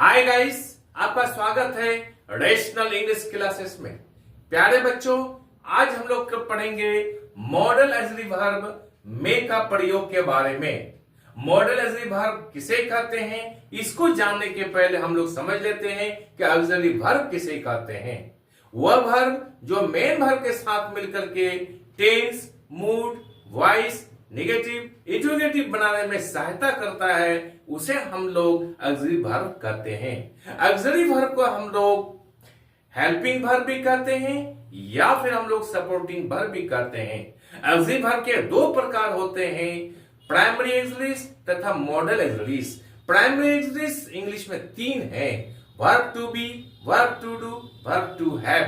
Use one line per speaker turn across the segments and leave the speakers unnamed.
Hi guys, आपका स्वागत है रेशनल इंग्लिश क्लासेस में। प्यारे बच्चों, आज हम लोग पढ़ेंगे मॉडल ऑक्सिलरी वर्ब में का प्रयोग के बारे में। मॉडल ऑक्सिलरी वर्ब किसे कहते हैं, इसको जानने के पहले हम लोग समझ लेते हैं कि ऑक्सिलरी वर्ब किसे कहते हैं। वह वर्ब जो मेन वर्ब के साथ मिलकर के tense, mood, voice, negative, interrogative बनाने में सहायता करता है, उसे हम लोग ऑक्सिलरी वर्ब कहते हैं। ऑक्सिलरी वर्ब को हम लोग हेल्पिंग वर्ब भी कहते हैं या फिर हम लोग सपोर्टिंग वर्ब भी कहते हैं। ऑक्सिलरी वर्ब के दो प्रकार होते हैं, प्राइमरी ऑक्सिलरीज तथा modal auxiliaries. Primary auxiliaries English में तीन है, verb to be, verb to do, verb to have,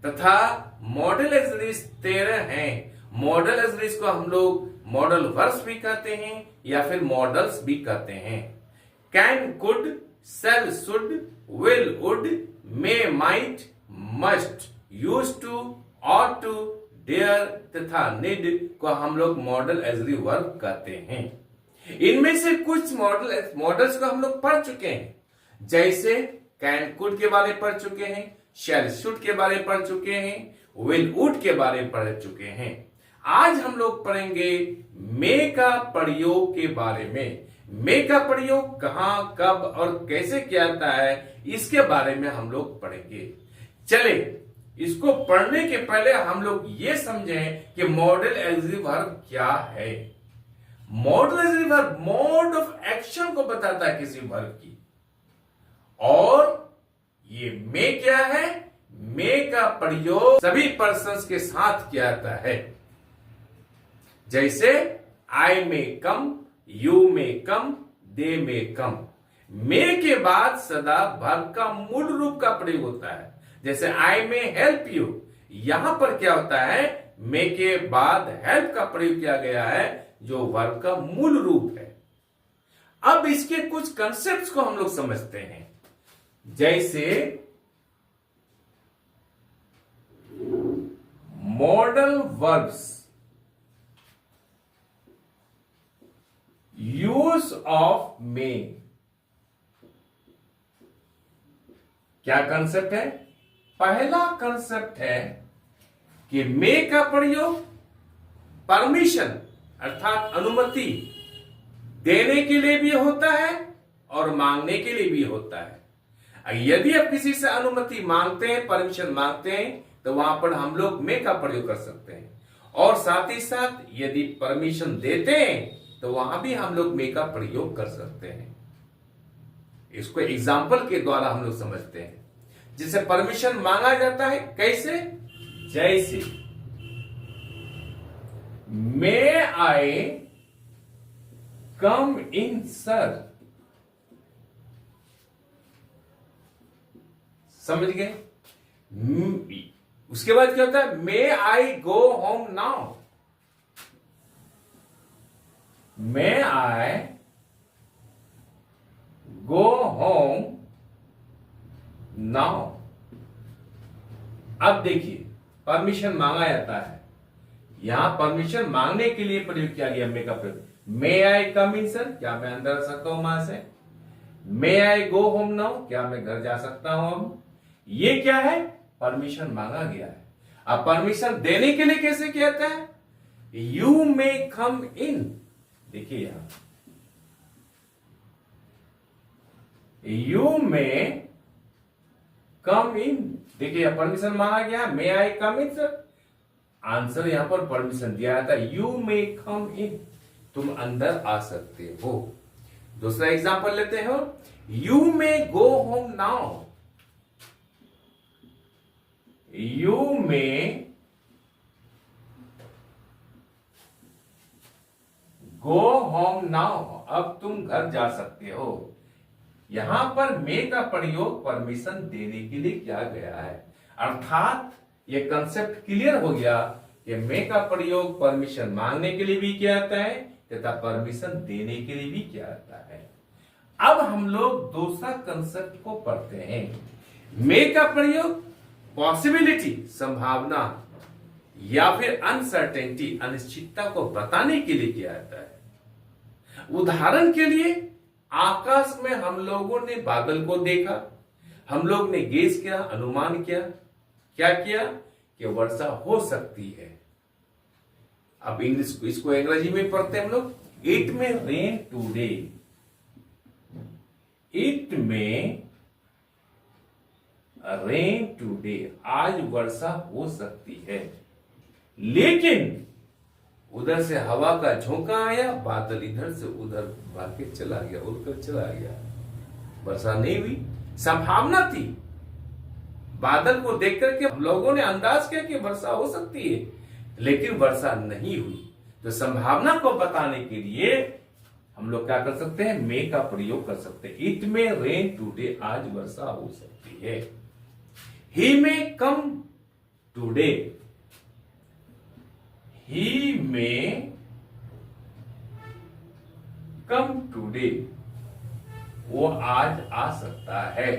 तथा मॉडल ऑक्सिलरीज 13 हैं। मॉडल ऑक्सिलरीज को हम लोग मॉडल वर्ब्स भी कहते हैं या फिर मॉडल्स भी कहते हैं। Can, could, shall, should, will, would, may, might, must, use to, ought to, dare तथा नीड को हम लोग मॉडल ऑक्सिलरी वर्ब कहते हैं। इनमें से कुछ मॉडल्स को हम लोग पढ़ चुके हैं, जैसे कैन, कुड के बारे में पढ़ चुके हैं, शैल, शुड के बारे में पढ़ चुके हैं, विल, वुड के बारे में पढ़ चुके हैं। आज हम लोग पढ़ेंगे मे का प्रयोग के बारे में। मे का प्रयोग कहां, कब और कैसे किया जाता है, इसके बारे में हम लोग पढ़ेंगे। चले, इसको पढ़ने के पहले हम लोग ये समझें कि मॉडल ऑक्सिलरी वर्ब क्या है। Model auxiliary verb mode of action को बताता है किसी वर्ब की, और ये मे क्या है, मे का प्रयोग सभी पर्सन्स के साथ किया जाता है। जैसे आई में कम, यू में कम, दे में कम। मे के बाद सदा वर्ब का मूल रूप का प्रयोग होता है। जैसे आई में हेल्प यू, यहां पर क्या होता है, मे के बाद हेल्प का प्रयोग किया गया है जो वर्ब का मूल रूप है। अब इसके कुछ कंसेप्ट्स को हम लोग समझते हैं, जैसे modal verbs, use of May. क्या कंसेप्ट है? पहला कंसेप्ट है कि मे का प्रयोग परमिशन अर्थात अनुमति देने के लिए भी होता है और मांगने के लिए भी होता है। यदि आप किसी से अनुमति मांगते हैं, परमिशन मांगते हैं, तो वहां पर हम लोग मे का प्रयोग कर सकते हैं, और साथ ही साथ यदि परमिशन देते हैं तो वहां भी हम लोग मे का प्रयोग कर सकते हैं। इसको एग्जाम्पल के द्वारा हम लोग समझते हैं। जिसे परमिशन मांगा जाता है, कैसे? जैसे मे आई कम इन सर। समझ गए? उसके बाद क्या होता है, मे आई गो होम नाउ। मे आई गो होम नाउ। अब देखिए, परमिशन मांगा जाता है, यहां परमिशन मांगने के लिए प्रयोग किया गया मे का प्रयोग। मे आई कम इन सर, क्या मैं अंदर आ सकता हूं वहां से? मे आई गो होम नाउ, क्या मैं घर जा सकता हूं अब? ये क्या है? परमिशन मांगा गया है। अब परमिशन देने के लिए कैसे किया जाता है? यू मे कम इन। देखिए यहां यू में कम इन, देखिए परमिशन मांगा गया, मे आई कम इन सर। आंसर यहां पर परमिशन दिया था, यू में कम इन, तुम अंदर आ सकते हो। दूसरा एग्जांपल लेते हो, यू में गो होम नाउ। यू में गो होम नाउ, अब तुम घर जा सकते हो। यहां पर मे का प्रयोग परमिशन देने के लिए किया गया है, अर्थात यह कंसेप्ट क्लियर हो गया कि मे का प्रयोग परमिशन मांगने के लिए भी किया जाता है तथा परमिशन देने के लिए भी किया जाता है। अब हम लोग दूसरा कंसेप्ट को पढ़ते हैं। मे का प्रयोग पॉसिबिलिटी संभावना या फिर अनसर्टेनिटी अनिश्चितता को बताने के लिए किया जाता है। उदाहरण के लिए आकाश में हम लोगों ने बादल को देखा, हम लोग ने गेस किया, अनुमान किया, क्या किया कि वर्षा हो सकती है। अब इंग्लिश इसको अंग्रेजी में पढ़ते हैं हम लोग, इट में रेन टुडे, इट में रेन टुडे, आज वर्षा हो सकती है। लेकिन उधर से हवा का झोंका आया, बादल इधर से उधर भाग के चला गया, उड़कर चला गया, वर्षा नहीं हुई। संभावना थी, बादल को देख करके हम लोगों ने अंदाज किया कि वर्षा हो सकती है, लेकिन वर्षा नहीं हुई। तो संभावना को बताने के लिए हम लोग क्या कर सकते हैं, मे का प्रयोग कर सकते हैं। इट में रेन टुडे, आज वर्षा हो सकती है। ही में कम टुडे, ही में कम टुडे, वो आज आ सकता है,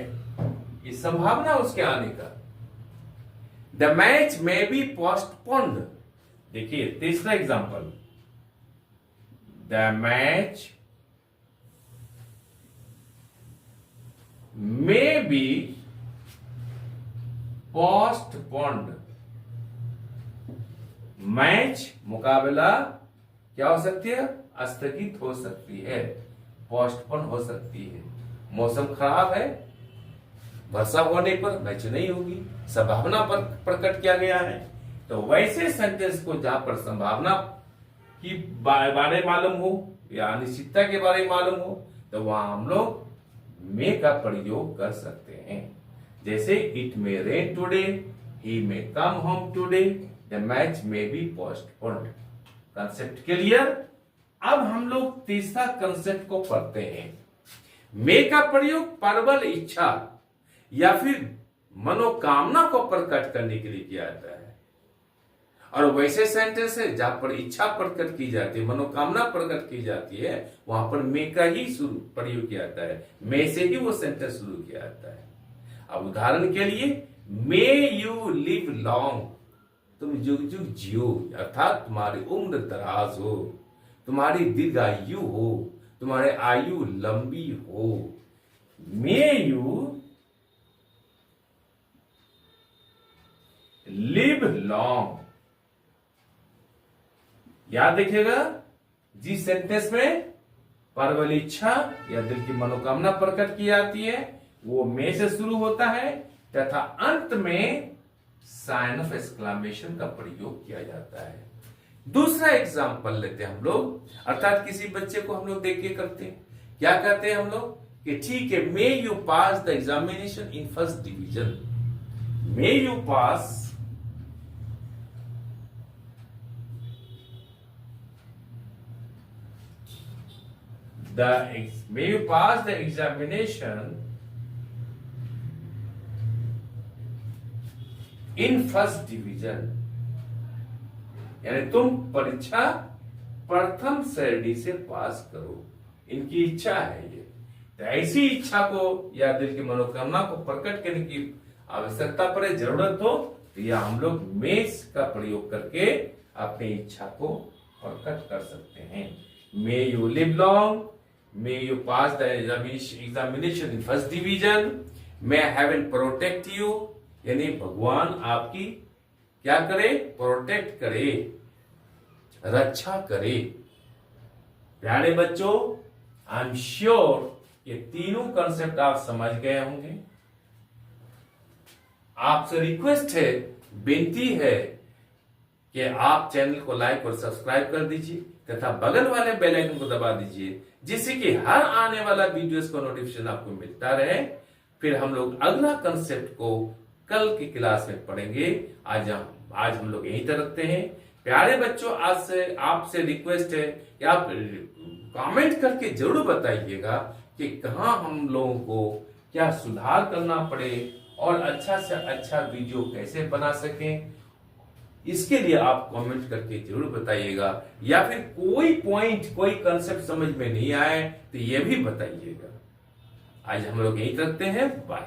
ये संभावना उसके आने का। द मैच में बी पोस्टपोन्ड, देखिए तीसरा example, the match may be postponed, match मुकाबला क्या हो सकती है, स्थगित हो सकती है, पोस्टपोन हो सकती है। मौसम खराब है, वर्षा होने पर मैच नहीं होगी, संभावना पर प्रकट किया गया है। तो वैसे सेंटेंस को जहां पर संभावना की बारे मालूम हो या अनिश्चितता के बारे में मालूम हो, तो वहां हम लोग मे का प्रयोग कर सकते हैं। जैसे इट में रेन टुडे, ही में come home today, the match में बी पोस्टपोन्ड। Concept clear. अब हम लोग तीसरा कंसेप्ट को पढ़ते हैं। मे का प्रयोग प्रबल इच्छा या फिर मनोकामना को प्रकट करने के लिए किया जाता है, और वैसे सेंटेंस है जहां पर इच्छा प्रकट की जाती है, मनोकामना प्रकट की जाती है, वहां पर मे का ही प्रयोग किया जाता है, मे से ही वो सेंटेंस शुरू किया जाता है। अब उदाहरण के लिए, मे यू लिव लॉन्ग, तुम जुग जुग जियो, अर्थात तुम्हारी उम्र दराज हो, तुम्हारी दीर्घायु हो, तुम्हारे आयु लंबी हो। मे यू लिव लॉन्ग, याद रखिएगा, जिस सेंटेंस में प्रबल इच्छा या दिल की मनोकामना प्रकट की जाती है वो मे से शुरू होता है, तथा अंत में साइन ऑफ एक्सक्लेमेशन का प्रयोग किया जाता है। दूसरा एग्जांपल लेते हैं हम लोग, अर्थात किसी बच्चे को हम लोग देख के करते हैं, क्या कहते हैं हम लोग कि ठीक है, may you pass the examination in first division, may you pass may you pass the examination in first division, यानी तुम परीक्षा प्रथम श्रेणी से पास करो, इनकी इच्छा है ये। तो ऐसी इच्छा को या दिल की मनोकामना को प्रकट करने की आवश्यकता पड़े, जरूरत हो, तो यह हम लोग मेस का प्रयोग करके अपनी इच्छा को प्रकट कर सकते हैं। May you live long, may you pass the examination in first division, may heaven protect you, यानी भगवान आपकी क्या करे, प्रोटेक्ट करे, रक्षा करे। प्यारे बच्चों, आई एम श्योर ये तीनों कंसेप्ट आप समझ गए होंगे। आपसे रिक्वेस्ट है, बेनती है कि आप चैनल को लाइक और सब्सक्राइब कर दीजिए तथा बगल वाले बेल आइकन को दबा दीजिए, जिससे कि हर आने वाला वीडियोस का नोटिफिकेशन आपको मिलता रहे। फिर हम लोग अगला कंसेप्ट को कल की क्लास में पढ़ेंगे। आज हम लोग यहीं तक रखते हैं। प्यारे बच्चों, आज से आपसे रिक्वेस्ट है कि आप कमेंट करके जरूर बताइएगा कि कहाँ हम लोगों को क्या सुधार करना पड़े और अच्छा से अच्छा वीडियो कैसे बना सकें। इसके लिए आप कमेंट करके जरूर बताइएगा, या फिर कोई पॉइंट, कोई कंसेप्ट समझ में नहीं आए तो ये भी बताइएगा। आज हम लोग यहीं रखते हैं। बाय।